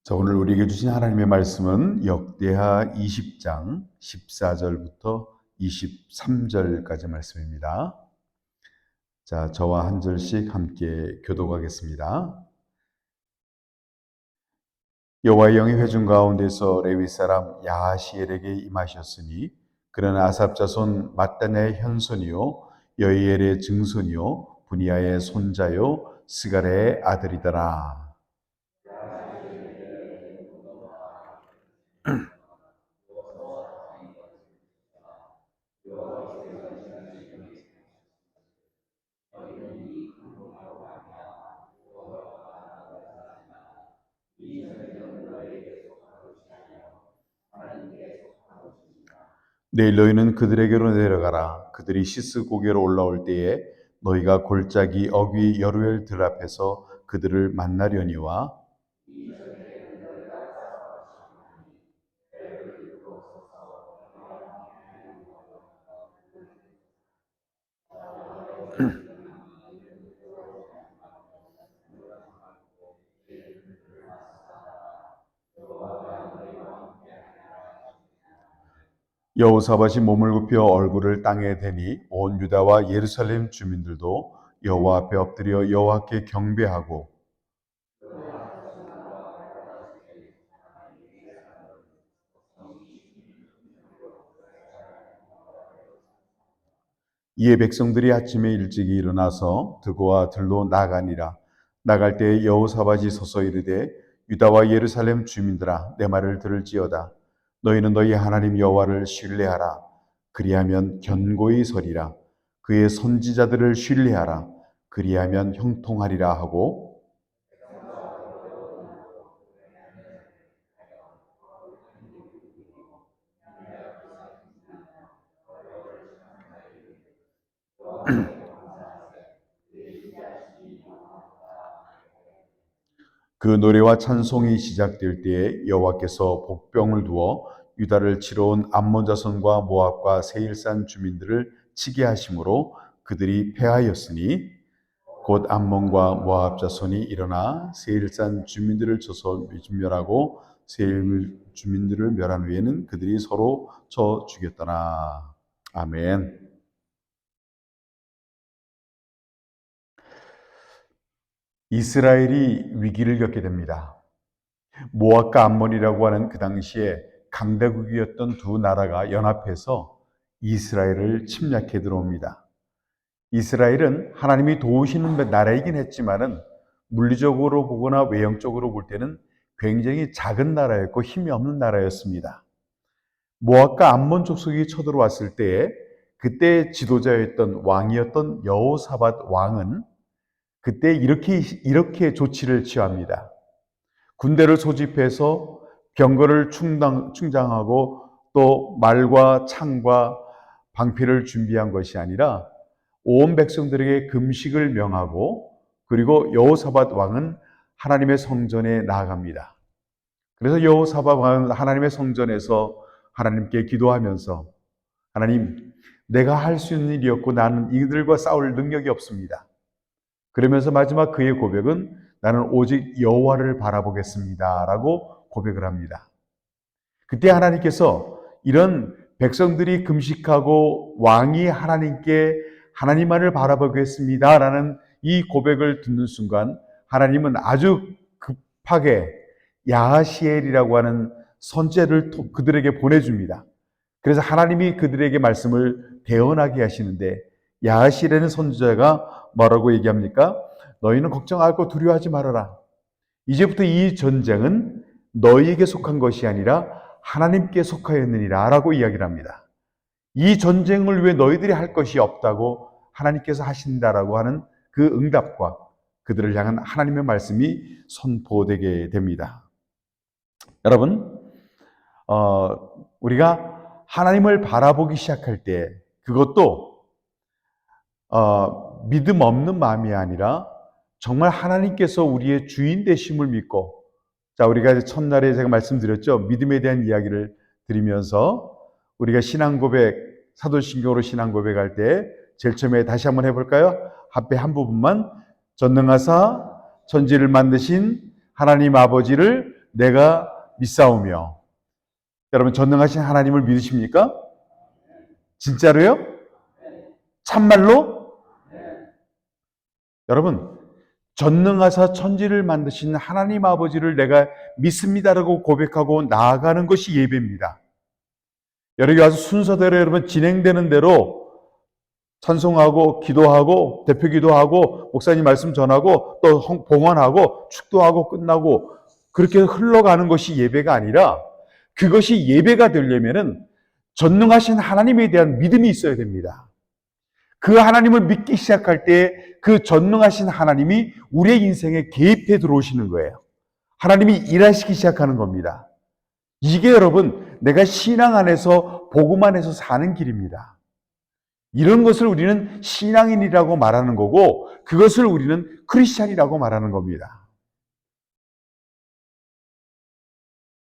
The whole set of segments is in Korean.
자, 오늘 우리에게 주신 하나님의 말씀은 역대하 20장 14절부터 23절까지 말씀입니다. 자, 저와 한 절씩 함께 교독하겠습니다. 여호와의 영이 회중 가운데서 레위 사람 야하시엘에게 임하셨으니 그는 아삽 자손 mat단의 현손이요 여이엘의 증손이요 분이아의 손자요 스갈의 아들이더라. 내일 너희는 그들에게로 내려가라. 그들이 시스 고개로 올라올 때에 너희가 골짜기 어귀 여루엘 들 앞에서 그들을 만나려니와 여호사밧이 몸을 굽혀 얼굴을 땅에 대니 온 유다와 예루살렘 주민들도 여호와 앞에 엎드려 여호와께 경배하고 이에 백성들이 아침에 일찍이 일어나서 드고와 들로 나가니라. 나갈 때에 여호사밧이 서서 이르되 유다와 예루살렘 주민들아 내 말을 들을지어다. 너희는 너희 하나님 여호와를 신뢰하라. 그리하면 견고히 서리라. 그의 선지자들을 신뢰하라. 그리하면 형통하리라 하고 그 노래와 찬송이 시작될 때에 여호와께서 복병을 두어 유다를 치러 온 암몬 자손과 모압과 세일산 주민들을 치게 하심으로 그들이 패하였으니 곧 암몬과 모압 자손이 일어나 세일산 주민들을 쳐서 멸하고 세일 주민들을 멸한 후에는 그들이 서로 쳐 죽였더라. 아멘. 이스라엘이 위기를 겪게 됩니다. 모압과 암몬이라고 하는 그 당시에 강대국이었던 두 나라가 연합해서 이스라엘을 침략해 들어옵니다. 이스라엘은 하나님이 도우시는 나라이긴 했지만은 물리적으로 보거나 외형적으로 볼 때는 굉장히 작은 나라였고 힘이 없는 나라였습니다. 모압과 암몬 족속이 쳐들어왔을 때에 그때 지도자였던 왕이었던 여호사밧 왕은 그때 이렇게 조치를 취합니다. 군대를 소집해서 병거를 충장하고 또 말과 창과 방패를 준비한 것이 아니라 온 백성들에게 금식을 명하고 그리고 여호사밧 왕은 하나님의 성전에 나아갑니다. 그래서 여호사밧 왕은 하나님의 성전에서 하나님께 기도하면서 하나님, 내가 할 수 있는 일이었고 나는 이들과 싸울 능력이 없습니다. 그러면서 마지막 그의 고백은 나는 오직 여호와를 바라보겠습니다 라고 고백을 합니다. 그때 하나님께서 이런 백성들이 금식하고 왕이 하나님께 하나님만을 바라보겠습니다 라는 이 고백을 듣는 순간 하나님은 아주 급하게 야하시엘이라고 하는 선지자를 그들에게 보내줍니다. 그래서 하나님이 그들에게 말씀을 대언하게 하시는데 야하시엘이라는 선지자가 뭐라고 얘기합니까? 너희는 걱정하고 두려워하지 말아라. 이제부터 이 전쟁은 너희에게 속한 것이 아니라 하나님께 속하였느니라 라고 이야기를 합니다. 이 전쟁을 위해 너희들이 할 것이 없다고 하나님께서 하신다라고 하는 그 응답과 그들을 향한 하나님의 말씀이 선포되게 됩니다. 여러분, 우리가 하나님을 바라보기 시작할 때 그것도 믿음 없는 마음이 아니라 정말 하나님께서 우리의 주인 되심을 믿고, 자, 우리가 첫날에 제가 말씀드렸죠. 믿음에 대한 이야기를 드리면서 우리가 신앙 고백, 사도신경으로 신앙 고백할 때 제일 처음에 다시 한번 해볼까요? 앞에 한 부분만 전능하사 천지를 만드신 하나님 아버지를 내가 믿사오며. 여러분, 전능하신 하나님을 믿으십니까? 진짜로요? 참말로? 여러분, 전능하사 천지를 만드신 하나님 아버지를 내가 믿습니다라고 고백하고 나아가는 것이 예배입니다. 여기 와서 순서대로 여러분 진행되는 대로 찬송하고 기도하고 대표 기도하고 목사님 말씀 전하고 또 봉헌하고 축도하고 끝나고 그렇게 흘러가는 것이 예배가 아니라, 그것이 예배가 되려면은 전능하신 하나님에 대한 믿음이 있어야 됩니다. 그 하나님을 믿기 시작할 때 그 전능하신 하나님이 우리의 인생에 개입해 들어오시는 거예요. 하나님이 일하시기 시작하는 겁니다. 이게 여러분, 내가 신앙 안에서 복음 안에서 사는 길입니다. 이런 것을 우리는 신앙인이라고 말하는 거고, 그것을 우리는 크리스찬이라고 말하는 겁니다.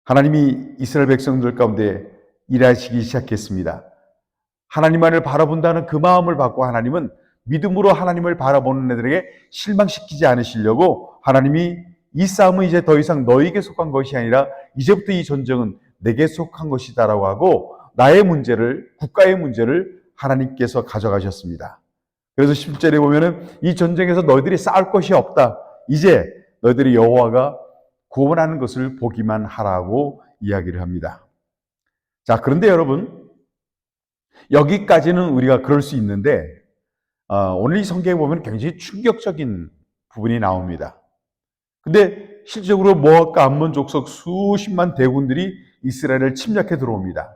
하나님이 이스라엘 백성들 가운데 일하시기 시작했습니다. 하나님만을 바라본다는 그 마음을 받고 하나님은 믿음으로 하나님을 바라보는 애들에게 실망시키지 않으시려고 하나님이 이 싸움은 이제 더 이상 너에게 속한 것이 아니라 이제부터 이 전쟁은 내게 속한 것이다라고 하고 나의 문제를, 국가의 문제를 하나님께서 가져가셨습니다. 그래서 10절에 보면은 이 전쟁에서 너희들이 싸울 것이 없다. 이제 너희들이 여호와가 구원하는 것을 보기만 하라고 이야기를 합니다. 자, 그런데 여러분, 여기까지는 우리가 그럴 수 있는데 오늘 이 성경에 보면 굉장히 충격적인 부분이 나옵니다. 근데 실질적으로 모압과 암몬 족속 수십만 대군들이 이스라엘을 침략해 들어옵니다.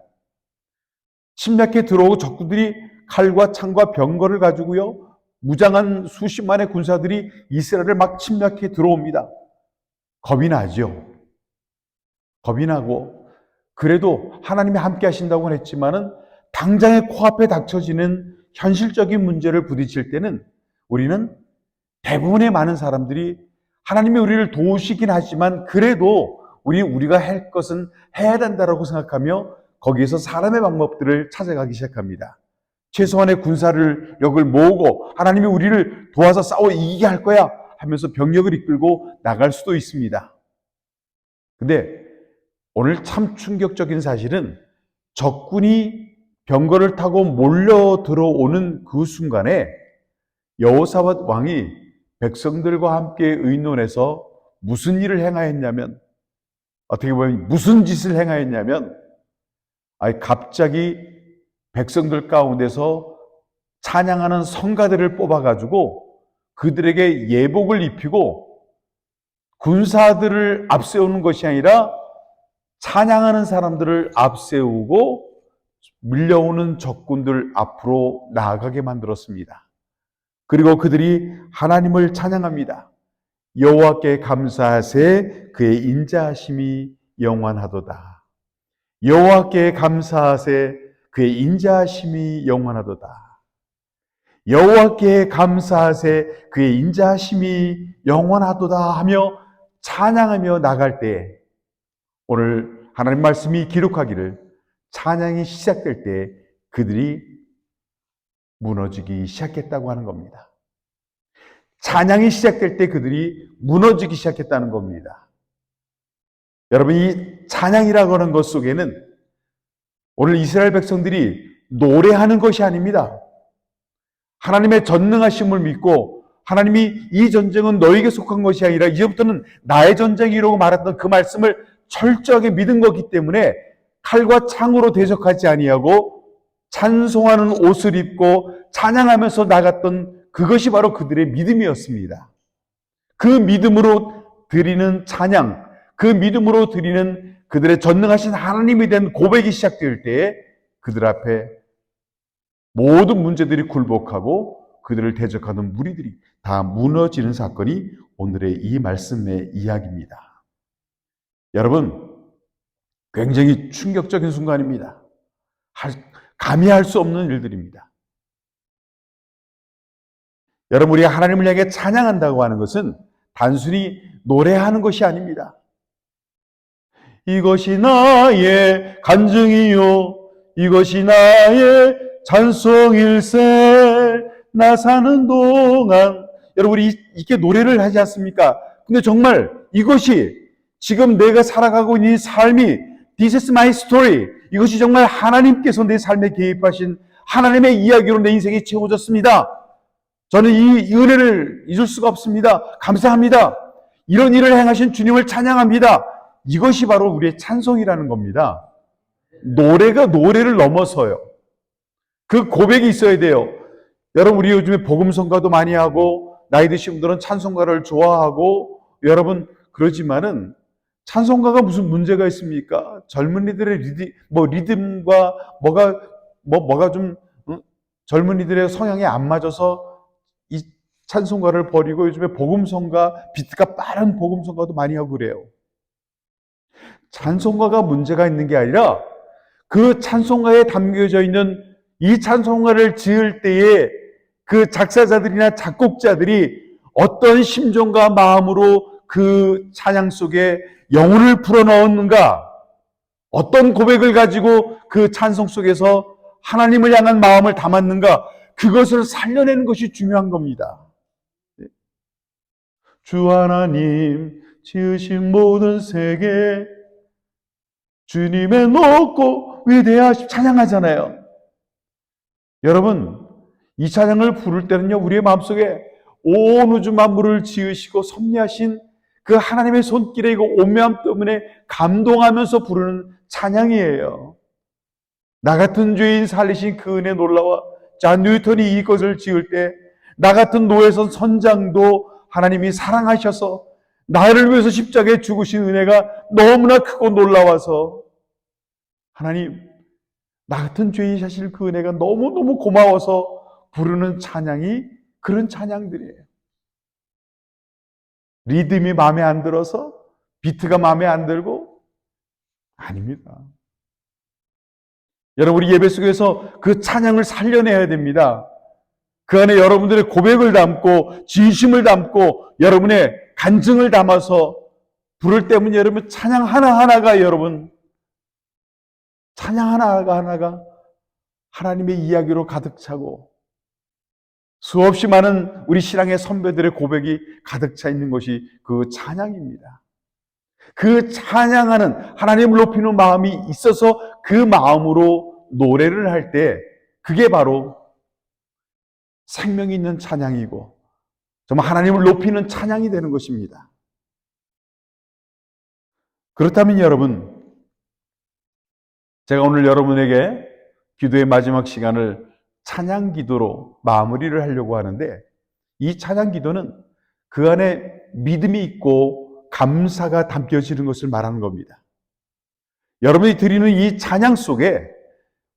침략해 들어오고 적군들이 칼과 창과 병거를 가지고요, 무장한 수십만의 군사들이 이스라엘을 막 침략해 들어옵니다. 겁이 나죠. 겁이 나고, 그래도 하나님이 함께 하신다고는 했지만은 당장의 코앞에 닥쳐지는 현실적인 문제를 부딪힐 때는 우리는, 대부분의 많은 사람들이 하나님이 우리를 도우시긴 하지만 그래도 우리가 할 것은 해야 된다라고 생각하며 거기에서 사람의 방법들을 찾아가기 시작합니다. 최소한의 군사력을 모으고 하나님이 우리를 도와서 싸워 이기게 할 거야 하면서 병력을 이끌고 나갈 수도 있습니다. 근데 오늘 참 충격적인 사실은 적군이 병거를 타고 몰려 들어오는 그 순간에 여호사밧 왕이 백성들과 함께 의논해서 무슨 일을 행하였냐면, 어떻게 보면 무슨 짓을 행하였냐면, 갑자기 백성들 가운데서 찬양하는 성가들을 뽑아가지고 그들에게 예복을 입히고 군사들을 앞세우는 것이 아니라 찬양하는 사람들을 앞세우고 밀려오는 적군들 앞으로 나아가게 만들었습니다. 그리고 그들이 하나님을 찬양합니다. 여호와께 감사하세, 그의 인자하심이 영원하도다. 여호와께 감사하세, 그의 인자하심이 영원하도다. 여호와께 감사하세, 그의 인자하심이 영원하도다 하며 찬양하며 나갈 때, 오늘 하나님 말씀이 기록하기를 찬양이 시작될 때 그들이 무너지기 시작했다고 하는 겁니다. 찬양이 시작될 때 그들이 무너지기 시작했다는 겁니다. 여러분, 이 찬양이라고 하는 것 속에는 오늘 이스라엘 백성들이 노래하는 것이 아닙니다. 하나님의 전능하심을 믿고 하나님이 이 전쟁은 너에게 속한 것이 아니라 이제부터는 나의 전쟁이라고 말했던 그 말씀을 철저하게 믿은 거기 때문에 칼과 창으로 대적하지 아니하고 찬송하는 옷을 입고 찬양하면서 나갔던 그것이 바로 그들의 믿음이었습니다. 그 믿음으로 드리는 찬양, 그 믿음으로 드리는 그들의 전능하신 하나님에 대한 고백이 시작될 때에 그들 앞에 모든 문제들이 굴복하고 그들을 대적하는 무리들이 다 무너지는 사건이 오늘의 이 말씀의 이야기입니다. 여러분, 굉장히 충격적인 순간입니다. 감히 할 수 없는 일들입니다. 여러분, 우리가 하나님을 향해 찬양한다고 하는 것은 단순히 노래하는 것이 아닙니다. 이것이 나의 간증이요, 이것이 나의 찬송일세, 나 사는 동안. 여러분, 우리 이렇게 노래를 하지 않습니까? 근데 정말 이것이 지금 내가 살아가고 있는 이 삶이 This is my story. 이것이 정말 하나님께서 내 삶에 개입하신 하나님의 이야기로 내 인생이 채워졌습니다. 저는 이 은혜를 잊을 수가 없습니다. 감사합니다. 이런 일을 행하신 주님을 찬양합니다. 이것이 바로 우리의 찬송이라는 겁니다. 노래가 노래를 넘어서요. 그 고백이 있어야 돼요. 여러분, 우리 요즘에 복음성가도 많이 하고 나이 드신 분들은 찬송가를 좋아하고 여러분 그러지만은 찬송가가 무슨 문제가 있습니까? 젊은이들의 리듬과 뭐가 좀 젊은이들의 성향에 안 맞아서 이 찬송가를 버리고 요즘에 복음성가, 비트가 빠른 복음성가도 많이 하고 그래요. 찬송가가 문제가 있는 게 아니라 그 찬송가에 담겨져 있는 이 찬송가를 지을 때에 그 작사자들이나 작곡자들이 어떤 심정과 마음으로 그 찬양 속에 영혼을 불어넣었는가, 어떤 고백을 가지고 그 찬송 속에서 하나님을 향한 마음을 담았는가, 그것을 살려내는 것이 중요한 겁니다. 주 하나님 지으신 모든 세계 주님의 높고 위대하심 찬양하잖아요. 여러분, 이 찬양을 부를 때는요, 우리의 마음속에 온 우주 만물을 지으시고 섭리하신 그 하나님의 손길에 이거 오묘함 때문에 감동하면서 부르는 찬양이에요. 나 같은 죄인 살리신 그 은혜 놀라워. 자, 뉴턴이 이것을 지을 때 나 같은 노예선 선장도 하나님이 사랑하셔서 나를 위해서 십자가에 죽으신 은혜가 너무나 크고 놀라워서 하나님, 나 같은 죄인 사실 그 은혜가 너무너무 고마워서 부르는 찬양이 그런 찬양들이에요. 리듬이 마음에 안 들어서, 비트가 마음에 안 들고, 아닙니다. 여러분, 우리 예배 속에서 그 찬양을 살려내야 됩니다. 그 안에 여러분들의 고백을 담고 진심을 담고 여러분의 간증을 담아서 부를 때면 여러분 찬양 하나하나가 여러분 찬양 하나하나가 하나님의 이야기로 가득 차고 수없이 많은 우리 신앙의 선배들의 고백이 가득 차 있는 것이 그 찬양입니다. 그 찬양하는 하나님을 높이는 마음이 있어서 그 마음으로 노래를 할 때 그게 바로 생명이 있는 찬양이고 정말 하나님을 높이는 찬양이 되는 것입니다. 그렇다면 여러분, 제가 오늘 여러분에게 기도의 마지막 시간을 찬양 기도로 마무리를 하려고 하는데 이 찬양 기도는 그 안에 믿음이 있고 감사가 담겨지는 것을 말하는 겁니다. 여러분이 드리는 이 찬양 속에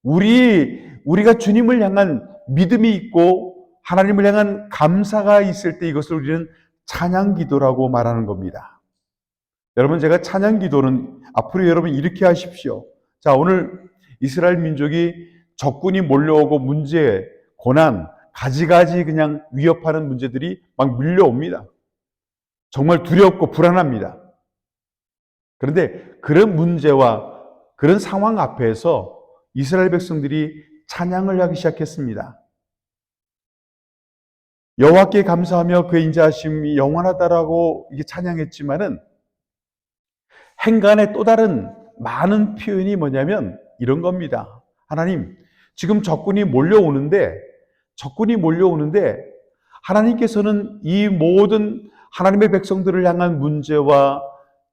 우리가 주님을 향한 믿음이 있고 하나님을 향한 감사가 있을 때 이것을 우리는 찬양 기도라고 말하는 겁니다. 여러분, 제가 찬양 기도는 앞으로 여러분 이렇게 하십시오. 자, 오늘 이스라엘 민족이 적군이 몰려오고 문제, 고난, 가지가지 그냥 위협하는 문제들이 막 밀려옵니다. 정말 두렵고 불안합니다. 그런데 그런 문제와 그런 상황 앞에서 이스라엘 백성들이 찬양을 하기 시작했습니다. 여호와께 감사하며 그의 인자하심이 영원하다라고 이게 찬양했지만은 행간의 또 다른 많은 표현이 뭐냐면 이런 겁니다. 하나님, 지금 적군이 몰려오는데 하나님께서는 이 모든 하나님의 백성들을 향한 문제와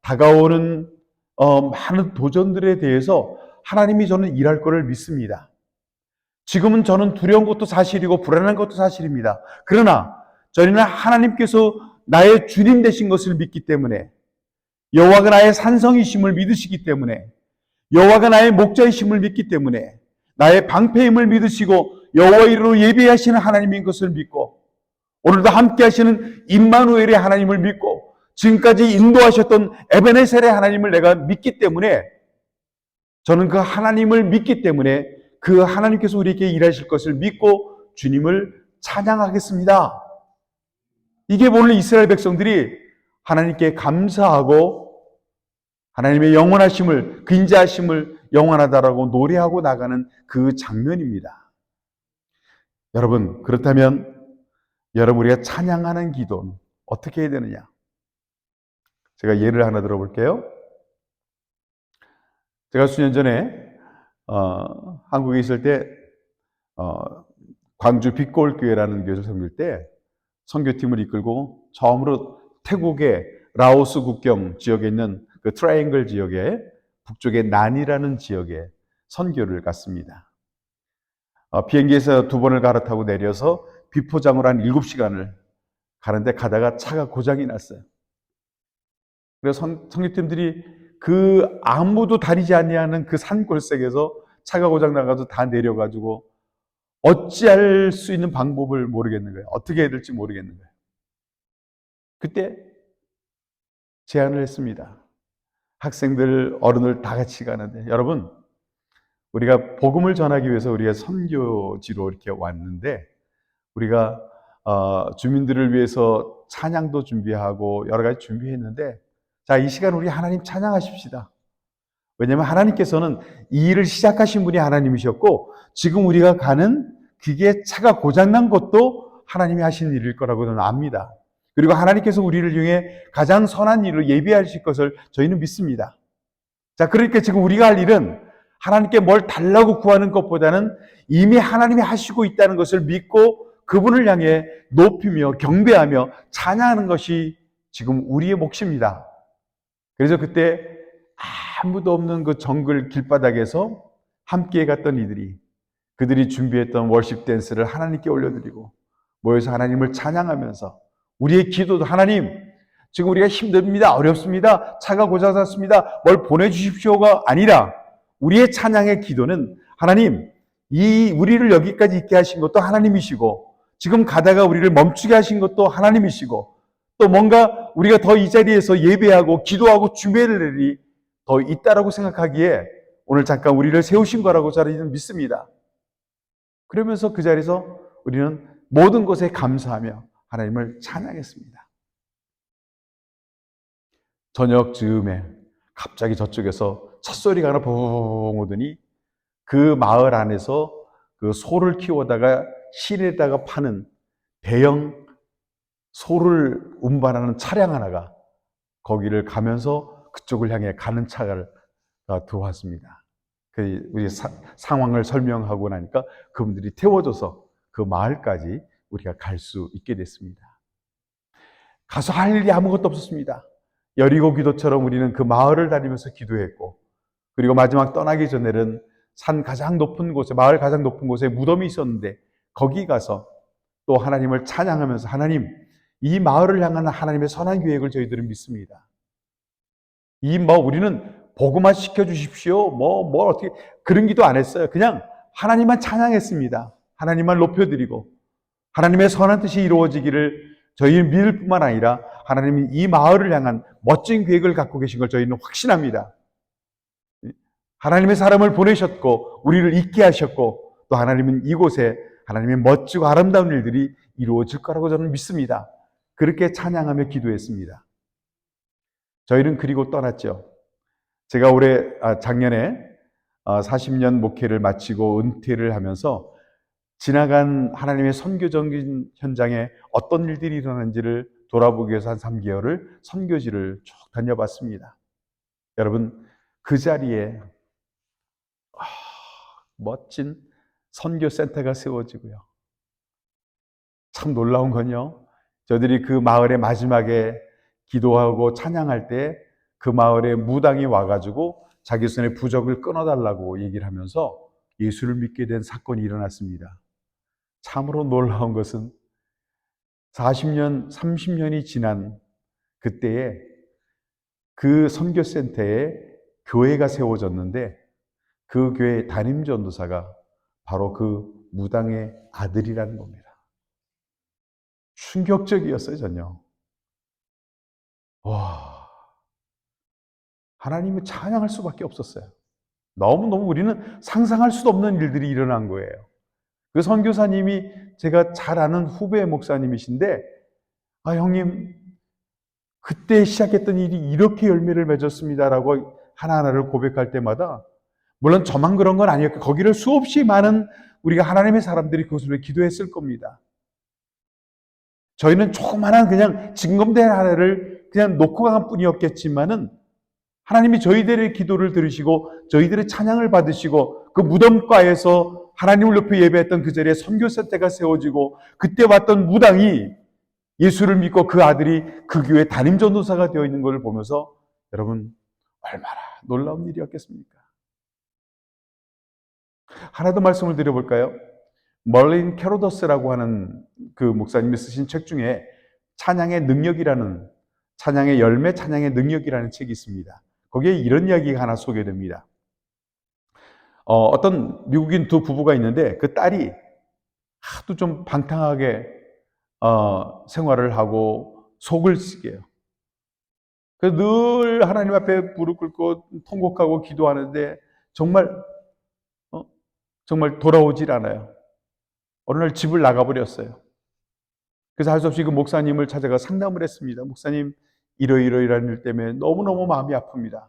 다가오는 많은 도전들에 대해서 하나님이 저는 일할 것을 믿습니다. 지금은 저는 두려운 것도 사실이고 불안한 것도 사실입니다. 그러나 저희는 하나님께서 나의 주님 되신 것을 믿기 때문에 여호와가 나의 산성이심을 믿으시기 때문에 여호와가 나의 목자이심을 믿기 때문에 나의 방패임을 믿으시고 여호와의 이름으로 예배하시는 하나님인 것을 믿고 오늘도 함께 하시는 임마누엘의 하나님을 믿고 지금까지 인도하셨던 에베네셀의 하나님을 내가 믿기 때문에 저는 그 하나님을 믿기 때문에 그 하나님께서 우리에게 일하실 것을 믿고 주님을 찬양하겠습니다. 이게 오늘 이스라엘 백성들이 하나님께 감사하고 하나님의 영원하심을, 그 인자하심을 영원하다라고 노래하고 나가는 그 장면입니다. 여러분, 그렇다면 여러분 우리가 찬양하는 기도는 어떻게 해야 되느냐? 제가 예를 하나 들어볼게요. 제가 수년 전에 한국에 있을 때 광주 빛골교회라는 교회를 섬길 때 선교팀을 이끌고 처음으로 태국의 라오스 국경 지역에 있는 그 트라이앵글 지역의 북쪽의 난이라는 지역에 선교를 갔습니다. 비행기에서 2번을 갈아타고 내려서 비포장으로 한 7시간을 가는데 가다가 차가 고장이 났어요. 그래서 선교팀들이 그 아무도 다니지 않는 그 산골색에서 차가 고장 나가지고 다 내려가지고 어찌할 수 있는 방법을 모르겠는 거예요. 어떻게 해야 될지 모르겠는 거예요. 그때 제안을 했습니다. 학생들, 어른들 다 같이 가는데, 여러분, 우리가 복음을 전하기 위해서 우리가 선교지로 이렇게 왔는데, 우리가 주민들을 위해서 찬양도 준비하고 여러 가지 준비했는데, 자, 이 시간 우리 하나님 찬양하십시다. 왜냐하면 하나님께서는 이 일을 시작하신 분이 하나님이셨고, 지금 우리가 가는 그게 차가 고장난 것도 하나님이 하신 일일 거라고 저는 압니다. 그리고 하나님께서 우리를 이용해 가장 선한 일을 예비하실 것을 저희는 믿습니다. 자, 그러니까 지금 우리가 할 일은 하나님께 뭘 달라고 구하는 것보다는 이미 하나님이 하시고 있다는 것을 믿고 그분을 향해 높이며 경배하며 찬양하는 것이 지금 우리의 몫입니다. 그래서 그때 아무도 없는 그 정글 길바닥에서 함께 갔던 이들이, 그들이 준비했던 월십 댄스를 하나님께 올려드리고 모여서 하나님을 찬양하면서 우리의 기도도, 하나님 지금 우리가 힘듭니다, 어렵습니다, 차가 고장났습니다, 뭘 보내주십시오가 아니라 우리의 찬양의 기도는, 하나님 이 우리를 여기까지 있게 하신 것도 하나님이시고 지금 가다가 우리를 멈추게 하신 것도 하나님이시고 또 뭔가 우리가 더 이 자리에서 예배하고 기도하고 준비할 일이 더 있다라고 생각하기에 오늘 잠깐 우리를 세우신 거라고 저는 믿습니다. 그러면서 그 자리에서 우리는 모든 것에 감사하며 하나님을 찬양했습니다. 저녁 즈음에 갑자기 저쪽에서 찻소리가 하나 붕 오더니 그 마을 안에서 그 소를 키우다가 시내에다가 파는 대형 소를 운반하는 차량 하나가 거기를 가면서 그쪽을 향해 가는 차가 들어왔습니다. 우리 상황을 설명하고 나니까 그분들이 태워줘서 그 마을까지 우리가 갈 수 있게 됐습니다. 가서 할 일이 아무것도 없었습니다. 여리고 기도처럼 우리는 그 마을을 다니면서 기도했고, 그리고 마지막 떠나기 전에는 산 가장 높은 곳에, 마을 가장 높은 곳에 무덤이 있었는데 거기 가서 또 하나님을 찬양하면서, 하나님 이 마을을 향한 하나님의 선한 계획을 저희들은 믿습니다. 우리는 복음만 시켜주십시오, 어떻게 그런 기도 안 했어요. 그냥 하나님만 찬양했습니다. 하나님만 높여드리고 하나님의 선한 뜻이 이루어지기를 저희는 믿을 뿐만 아니라 하나님이 이 마을을 향한 멋진 계획을 갖고 계신 걸 저희는 확신합니다. 하나님의 사람을 보내셨고 우리를 있게 하셨고 또 하나님은 이곳에 하나님의 멋지고 아름다운 일들이 이루어질 거라고 저는 믿습니다. 그렇게 찬양하며 기도했습니다. 저희는 그리고 떠났죠. 제가 작년에 40년 목회를 마치고 은퇴를 하면서 지나간 하나님의 선교적인 현장에 어떤 일들이 일어난지를 돌아보기 위해서 한 3개월을 선교지를 쭉 다녀봤습니다. 여러분, 그 자리에 멋진 선교센터가 세워지고요. 참 놀라운 건요, 저들이 그 마을의 마지막에 기도하고 찬양할 때 그 마을에 무당이 와가지고 자기 손에 부적을 끊어달라고 얘기를 하면서 예수를 믿게 된 사건이 일어났습니다. 참으로 놀라운 것은 40년, 30년이 지난 그때에 그 선교센터에 교회가 세워졌는데 그 교회의 담임 전도사가 바로 그 무당의 아들이라는 겁니다. 충격적이었어요, 전혀. 와, 하나님을 찬양할 수밖에 없었어요. 너무너무 우리는 상상할 수도 없는 일들이 일어난 거예요. 그 선교사님이 제가 잘 아는 후배 목사님이신데, 형님, 그때 시작했던 일이 이렇게 열매를 맺었습니다라고 하나하나를 고백할 때마다, 물론 저만 그런 건 아니었고 거기를 수없이 많은 우리가 하나님의 사람들이 그것을 위해 기도했을 겁니다. 저희는 조그마한 그냥 징검대 하나를 그냥 놓고 간 뿐이었겠지만은 하나님이 저희들의 기도를 들으시고 저희들의 찬양을 받으시고 그 무덤가에서 하나님을 높이 예배했던 그 자리에 선교사태가 세워지고 그때 왔던 무당이 예수를 믿고 그 아들이 그 교회 담임 전도사가 되어 있는 것을 보면서 여러분 얼마나 놀라운 일이었겠습니까? 하나 더 말씀을 드려볼까요? 멀린 캐로더스라고 하는 그 목사님이 쓰신 책 중에 찬양의 능력이라는, 찬양의 열매, 찬양의 능력이라는 책이 있습니다. 거기에 이런 이야기가 하나 소개됩니다. 어떤 미국인 두 부부가 있는데 그 딸이 하도 좀 방탕하게 생활을 하고 속을 썩여요. 그래서 늘 하나님 앞에 무릎 꿇고 통곡하고 기도하는데 정말 정말 돌아오질 않아요. 어느 날 집을 나가버렸어요. 그래서 할 수 없이 그 목사님을 찾아가 상담을 했습니다. 목사님, 이러이러이러한 일 때문에 너무너무 마음이 아픕니다.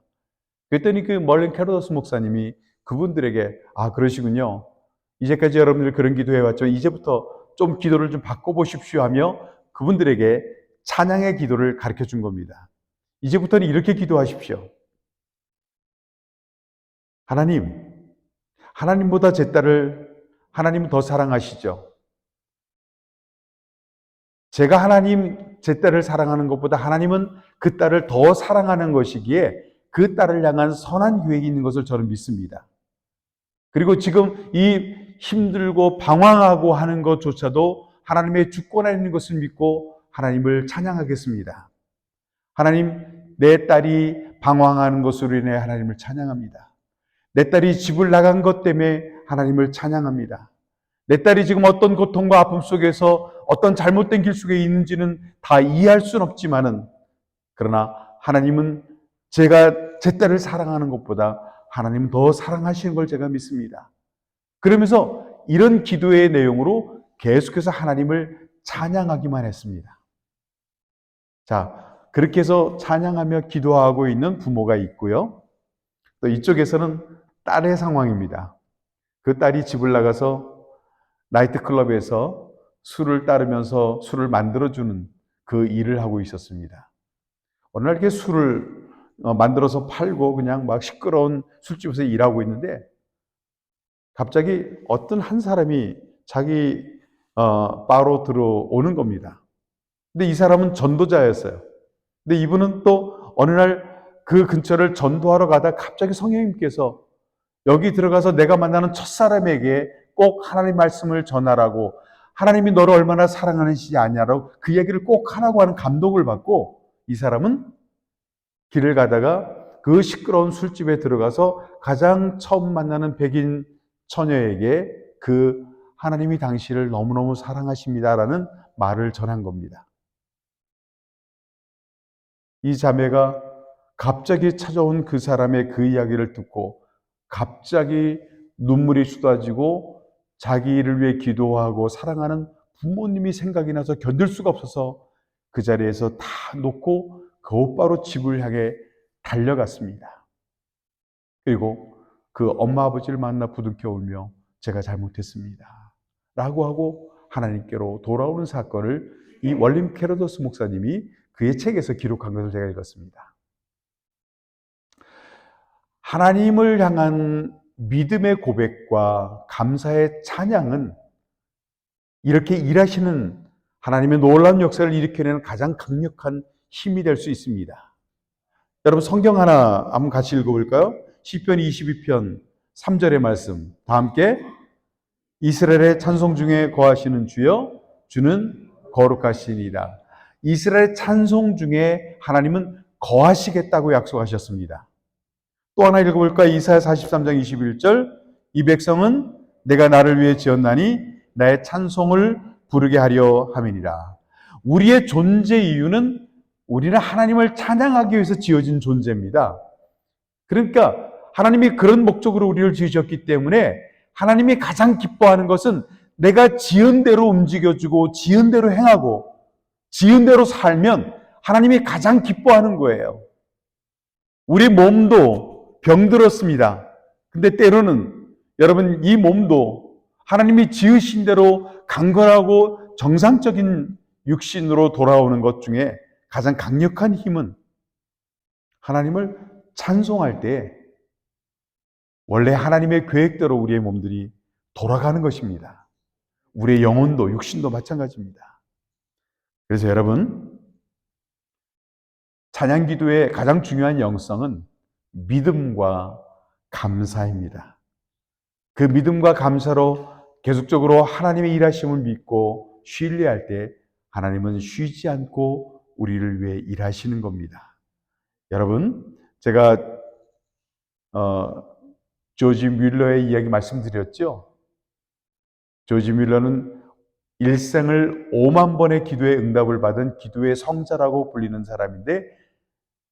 그랬더니 그 멀린 캐로더스 목사님이 그분들에게 그러시군요. 이제까지 여러분들 그런 기도해왔죠. 이제부터 좀 기도를 좀 바꿔보십시오 하며 그분들에게 찬양의 기도를 가르쳐 준 겁니다. 이제부터는 이렇게 기도하십시오. 하나님보다 제 딸을 하나님은 더 사랑하시죠. 제가 제 딸을 사랑하는 것보다 하나님은 그 딸을 더 사랑하는 것이기에 그 딸을 향한 선한 계획이 있는 것을 저는 믿습니다. 그리고 지금 이 힘들고 방황하고 하는 것조차도 하나님의 주권 안에 있는 것을 믿고 하나님을 찬양하겠습니다. 하나님, 내 딸이 방황하는 것으로 인해 하나님을 찬양합니다. 내 딸이 집을 나간 것 때문에 하나님을 찬양합니다. 내 딸이 지금 어떤 고통과 아픔 속에서 어떤 잘못된 길 속에 있는지는 다 이해할 수는 없지만은, 그러나 하나님은 제가 제 딸을 사랑하는 것보다 하나님은 더 사랑하시는 걸 제가 믿습니다. 그러면서 이런 기도의 내용으로 계속해서 하나님을 찬양하기만 했습니다. 자, 그렇게 해서 찬양하며 기도하고 있는 부모가 있고요. 또 이쪽에서는 딸의 상황입니다. 그 딸이 집을 나가서 나이트클럽에서 술을 따르면서 술을 만들어주는 그 일을 하고 있었습니다. 어느 날 이렇게 술을 만들어서 팔고 그냥 막 시끄러운 술집에서 일하고 있는데 갑자기 어떤 한 사람이 자기 바로 들어오는 겁니다. 근데 이 사람은 전도자였어요. 근데 이분은 또 어느 날 그 근처를 전도하러 가다 갑자기 성령님께서 여기 들어가서 내가 만나는 첫사람에게 꼭 하나님 말씀을 전하라고, 하나님이 너를 얼마나 사랑하는지 아냐라고 그 얘기를 꼭 하라고 하는 감동을 받고 이 사람은 길을 가다가 그 시끄러운 술집에 들어가서 가장 처음 만나는 백인 처녀에게 그 하나님이 당신을 너무너무 사랑하십니다라는 말을 전한 겁니다. 이 자매가 갑자기 찾아온 그 사람의 그 이야기를 듣고 갑자기 눈물이 쏟아지고 자기를 위해 기도하고 사랑하는 부모님이 생각이 나서 견딜 수가 없어서 그 자리에서 다 놓고 곧바로 집을 향해 달려갔습니다. 그리고 그 엄마 아버지를 만나 부둥켜 울며 제가 잘못했습니다 라고 하고 하나님께로 돌아오는 사건을 이 월림 캐로더스 목사님이 그의 책에서 기록한 것을 제가 읽었습니다. 하나님을 향한 믿음의 고백과 감사의 찬양은 이렇게 일하시는 하나님의 놀라운 역사를 일으켜내는 가장 강력한 힘이 될 수 있습니다. 여러분 성경 하나 한번 같이 읽어볼까요? 시편 22편 3절의 말씀 다 함께 이스라엘의 찬송 중에 거하시는 주여 주는 거룩하시니이다. 이스라엘의 찬송 중에 하나님은 거하시겠다고 약속하셨습니다. 또 하나 읽어볼까요? 이사야 43장 21절 이 백성은 내가 나를 위해 지었나니 나의 찬송을 부르게 하려 함이니라. 우리의 존재 이유는 우리는 하나님을 찬양하기 위해서 지어진 존재입니다. 그러니까 하나님이 그런 목적으로 우리를 지으셨기 때문에 하나님이 가장 기뻐하는 것은 내가 지은 대로 움직여주고 지은 대로 행하고 지은 대로 살면 하나님이 가장 기뻐하는 거예요. 우리 몸도 병들었습니다. 근데 때로는 여러분 이 몸도 하나님이 지으신 대로 강건하고 정상적인 육신으로 돌아오는 것 중에 가장 강력한 힘은 하나님을 찬송할 때 원래 하나님의 계획대로 우리의 몸들이 돌아가는 것입니다. 우리의 영혼도 육신도 마찬가지입니다. 그래서 여러분, 찬양 기도의 가장 중요한 영성은 믿음과 감사입니다. 그 믿음과 감사로 계속적으로 하나님의 일하심을 믿고 신뢰할 때 하나님은 쉬지 않고 우리를 위해 일하시는 겁니다. 여러분, 제가 조지 뮬러의 이야기 말씀드렸죠? 조지 뮬러는 일생을 5만 번의 기도에 응답을 받은 기도의 성자라고 불리는 사람인데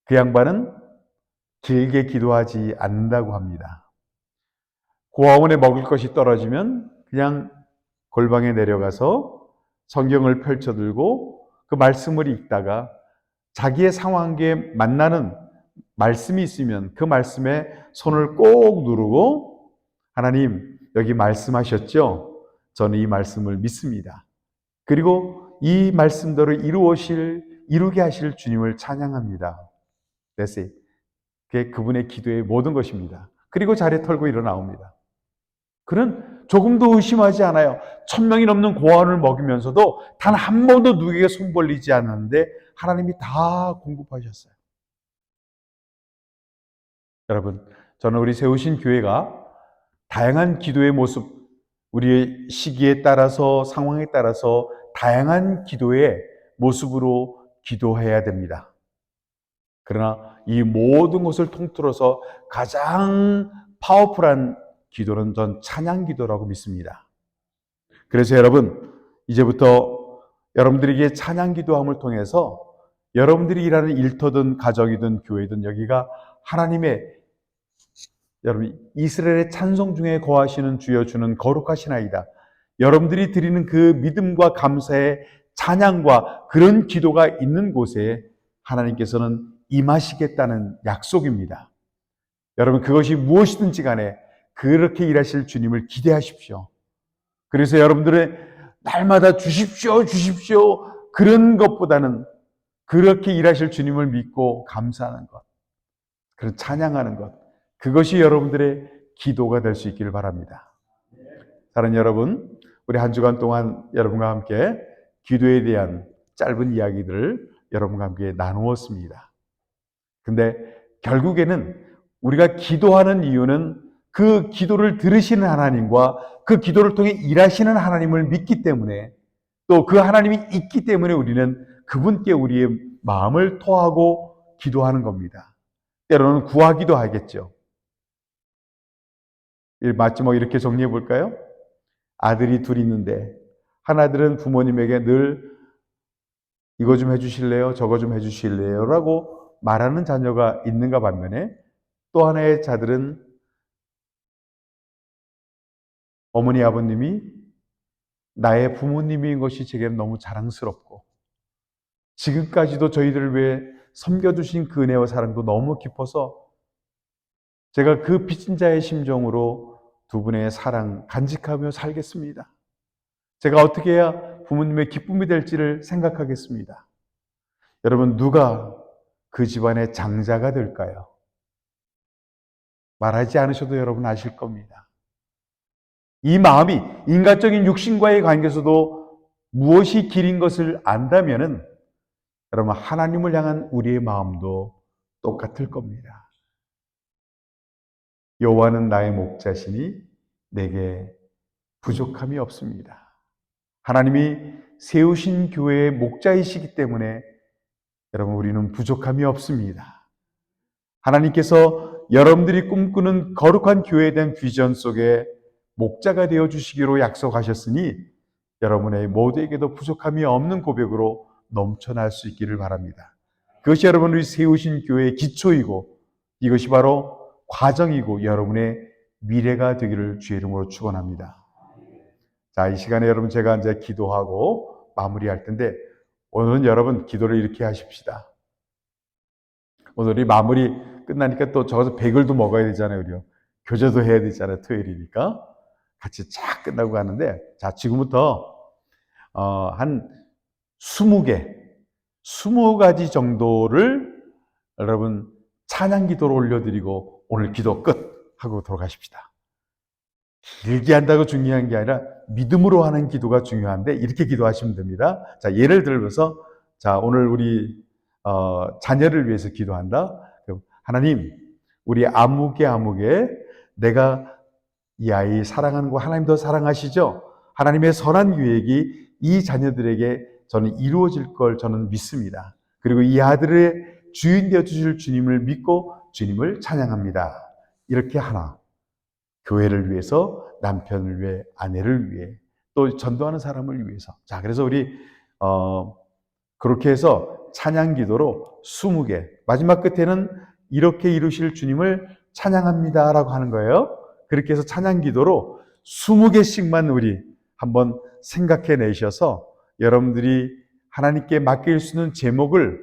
그 양반은 길게 기도하지 않는다고 합니다. 고아원에 먹을 것이 떨어지면 그냥 골방에 내려가서 성경을 펼쳐들고 그 말씀을 읽다가 자기의 상황에 만나는 말씀이 있으면 그 말씀에 손을 꼭 누르고 하나님, 여기 말씀하셨죠? 저는 이 말씀을 믿습니다. 그리고 이 말씀대로 이루게 하실 주님을 찬양합니다. That's it. 그게 그분의 기도의 모든 것입니다. 그리고 자리에 털고 일어나옵니다. 그는 조금도 의심하지 않아요. 1000명이 넘는 고아원을 먹이면서도 단 한 번도 누구에게 손 벌리지 않았는데 하나님이 다 공급하셨어요. 여러분, 저는 우리 세우신 교회가 다양한 기도의 모습, 우리의 시기에 따라서 상황에 따라서 다양한 기도의 모습으로 기도해야 됩니다. 그러나 이 모든 것을 통틀어서 가장 파워풀한 기도는 전 찬양 기도라고 믿습니다. 그래서 여러분, 이제부터 여러분들에게 찬양 기도함을 통해서 여러분들이 일하는 일터든 가정이든 교회든 여기가 하나님의, 여러분, 이스라엘의 찬송 중에 거하시는 주여 주는 거룩하시나이다. 여러분들이 드리는 그 믿음과 감사의 찬양과 그런 기도가 있는 곳에 하나님께서는 임하시겠다는 약속입니다. 여러분, 그것이 무엇이든지 간에 그렇게 일하실 주님을 기대하십시오. 그래서 여러분들의 날마다 주십시오, 주십시오, 그런 것보다는 그렇게 일하실 주님을 믿고 감사하는 것, 그런 찬양하는 것, 그것이 여러분들의 기도가 될 수 있기를 바랍니다. 사랑하는 여러분, 우리 한 주간 동안 여러분과 함께 기도에 대한 짧은 이야기들을 여러분과 함께 나누었습니다. 근데 결국에는 우리가 기도하는 이유는 그 기도를 들으시는 하나님과 그 기도를 통해 일하시는 하나님을 믿기 때문에, 또 그 하나님이 있기 때문에 우리는 그분께 우리의 마음을 토하고 기도하는 겁니다. 때로는 구하기도 하겠죠. 마지막 이렇게 정리해 볼까요? 아들이 둘 있는데 한 아들은 부모님에게 늘 이거 좀 해주실래요? 저거 좀 해주실래요? 라고 말하는 자녀가 있는가 반면에 또 하나의 자들은 어머니 아버님이 나의 부모님인 것이 제게는 너무 자랑스럽고 지금까지도 저희들을 위해 섬겨주신 그 은혜와 사랑도 너무 깊어서 제가 그 빚진 자의 심정으로 두 분의 사랑 간직하며 살겠습니다. 제가 어떻게 해야 부모님의 기쁨이 될지를 생각하겠습니다. 여러분, 누가 그 집안의 장자가 될까요? 말하지 않으셔도 여러분 아실 겁니다. 이 마음이 인간적인 육신과의 관계에서도 무엇이 길인 것을 안다면은 여러분, 하나님을 향한 우리의 마음도 똑같을 겁니다. 여호와는 나의 목자시니 내게 부족함이 없습니다. 하나님이 세우신 교회의 목자이시기 때문에 여러분, 우리는 부족함이 없습니다. 하나님께서 여러분들이 꿈꾸는 거룩한 교회에 대한 비전 속에 목자가 되어주시기로 약속하셨으니 여러분의 모두에게도 부족함이 없는 고백으로 넘쳐날 수 있기를 바랍니다. 그것이 여러분이 세우신 교회의 기초이고 이것이 바로 과정이고 여러분의 미래가 되기를 주의 이름으로 축원합니다. 자, 이 시간에 여러분 제가 이제 기도하고 마무리할 텐데 오늘은 여러분 기도를 이렇게 하십시다. 오늘이 마무리 끝나니까 또 저기서 백을도 먹어야 되잖아요. 우리요. 교제도 해야 되잖아요. 토요일이니까. 같이 쫙 끝나고 가는데 자, 지금부터 한 20개, 20가지 정도를 여러분 찬양 기도로 올려드리고 오늘 기도 끝 하고 돌아가십시다. 길게 한다고 중요한 게 아니라 믿음으로 하는 기도가 중요한데 이렇게 기도하시면 됩니다. 자, 예를 들어서 자, 오늘 우리 자녀를 위해서 기도한다. 하나님, 우리 아무개 내가 이 아이 사랑하는 거 하나님도 사랑하시죠? 하나님의 선한 계획이 이 자녀들에게 저는 이루어질 걸 저는 믿습니다. 그리고 이 아들의 주인 되어 주실 주님을 믿고 주님을 찬양합니다. 이렇게 하나. 교회를 위해서, 남편을 위해, 아내를 위해, 또 전도하는 사람을 위해서. 자, 그래서 우리 그렇게 해서 찬양 기도로 20개. 마지막 끝에는 이렇게 이루실 주님을 찬양합니다라고 하는 거예요. 그렇게 해서 찬양 기도로 20개씩만 우리 한번 생각해 내셔서 여러분들이 하나님께 맡길 수 있는 제목을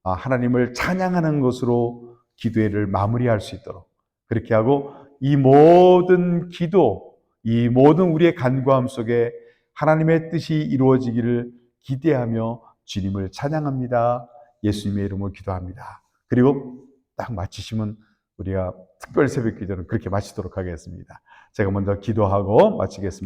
하나님을 찬양하는 것으로 기도회를 마무리할 수 있도록 그렇게 하고 이 모든 기도, 이 모든 우리의 간구함 속에 하나님의 뜻이 이루어지기를 기대하며 주님을 찬양합니다. 예수님의 이름으로 기도합니다. 그리고 딱 마치시면 우리가 특별 새벽 기도는 그렇게 마치도록 하겠습니다. 제가 먼저 기도하고 마치겠습니다.